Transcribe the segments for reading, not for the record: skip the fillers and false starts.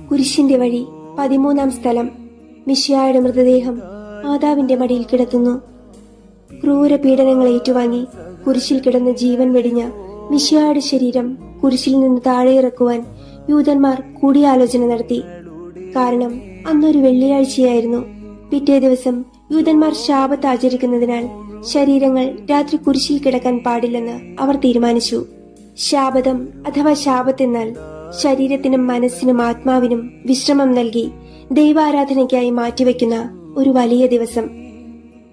കുരിശിന്റെ വഴി 13-ാം സ്ഥലം. മിശിഹായുടെ മൃതദേഹം മാതാവിന്റെ മടിയിൽ കിടത്തുന്നു. ക്രൂര പീഡനങ്ങൾ ഏറ്റുവാങ്ങി കുരിശിൽ കിടന്ന് ജീവൻ വെടിഞ്ഞ മിശിഹായുടെ ശരീരം കുരിശിൽ നിന്ന് താഴെ ഇറക്കുവാൻ യൂതന്മാർ കൂടിയാലോചന നടത്തി. കാരണം അന്നൊരു വെള്ളിയാഴ്ചയായിരുന്നു. പിറ്റേ ദിവസം യൂതന്മാർ ശാബത്ത് ആചരിക്കുന്നതിനാൽ ശരീരങ്ങൾ രാത്രി കുരിശിൽ കിടക്കാൻ പാടില്ലെന്ന് അവർ തീരുമാനിച്ചു. ശാബതം അഥവാ ശാബത്ത് എന്നാൽ ശരീരത്തിനും മനസ്സിനും ആത്മാവിനും വിശ്രമം നൽകി ദൈവാരാധനയ്ക്കായി മാറ്റിവെക്കുന്ന ഒരു വലിയ ദിവസം.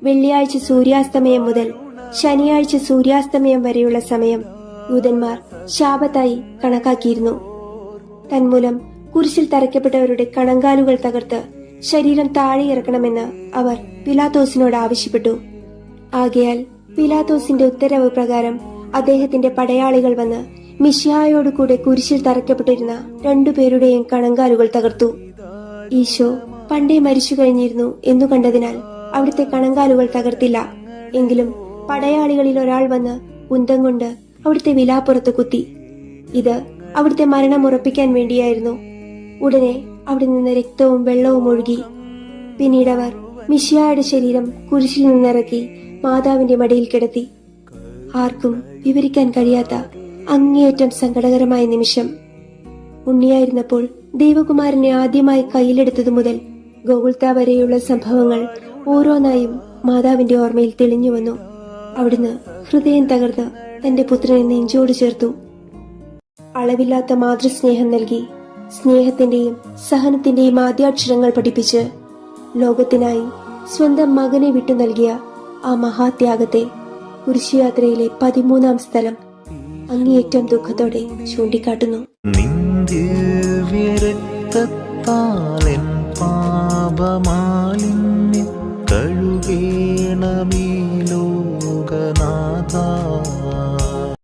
വെള്ളിയാഴ്ച സൂര്യാസ്തമയം മുതൽ ശനിയാഴ്ച സൂര്യാസ്തമയം വരെയുള്ള സമയം യൂതന്മാർ ശാബത്തായി കണക്കാക്കിയിരുന്നു. തന്മൂലം കുരിശിൽ തറയ്ക്കപ്പെട്ടവരുടെ കണങ്കാലുകൾ തകർത്ത് ശരീരം താഴെ ഇറക്കണമെന്ന് അവർ പിലാത്തോസിനോട് ആവശ്യപ്പെട്ടു. ആകയാൽ പിലാത്തോസിന്റെ ഉത്തരവ് പ്രകാരം അദ്ദേഹത്തിന്റെ പടയാളികൾ വന്ന് മിശിഹായോട് കൂടെ കുരിശിൽ തറയ്ക്കപ്പെട്ടിരുന്ന 2 പേരുടെയും കണങ്കാലുകൾ തകർത്തു. ഈശോ പണ്ടേ മരിച്ചു കഴിഞ്ഞിരുന്നു എന്നു കണ്ടതിനാൽ അവിടുത്തെ കണങ്കാലുകൾ തകർത്തില്ല. എങ്കിലും പടയാളികളിൽ ഒരാൾ വന്ന് കുന്തം കൊണ്ട് അവിടുത്തെ വിലാപ്പുറത്ത് കുത്തി. ഇത് അവിടുത്തെ മരണം ഉറപ്പിക്കാൻ വേണ്ടിയായിരുന്നു. ഉടനെ അവിടെ നിന്ന് രക്തവും വെള്ളവും ഒഴുകി. പിന്നീടവർ മിശിഹായുടെ ശരീരം കുരിശിൽ നിന്നിറക്കി മാതാവിന്റെ മടിയിൽ കിടത്തി. ആർക്കും വിവരിക്കാൻ കഴിയാത്ത അങ്ങേയറ്റം സങ്കടകരമായ നിമിഷം. ഉണ്ണിയായിരുന്നപ്പോൾ ദൈവകുമാരനെ ആദ്യമായി കയ്യിലെടുത്തതു മുതൽ ഗോകുൽത്ത വരെയുള്ള സംഭവങ്ങൾ ഓരോന്നായും മാതാവിന്റെ ഓർമ്മയിൽ തെളിഞ്ഞു വന്നു. അവിടുന്ന് ഹൃദയം തകർന്ന് തന്റെ പുത്രനെ നെഞ്ചോട് ചേർത്തു. അളവില്ലാത്ത മാതൃസ്നേഹം നൽകി സ്നേഹത്തിന്റെയും സഹനത്തിന്റെയും ആദ്യാക്ഷരങ്ങൾ പഠിപ്പിച്ച് ലോകത്തിനായി സ്വന്തം മകനെ വിട്ടു നൽകിയ ആ മഹാത്യാഗത്തെ കുരിശുയാത്രയിലെ 13-ാം സ്ഥലം അങ്ങേയറ്റം ദുഃഖത്തോടെ ചൂണ്ടിക്കാട്ടുന്നു. പാപമാലിന്യം കഴുകേണമേ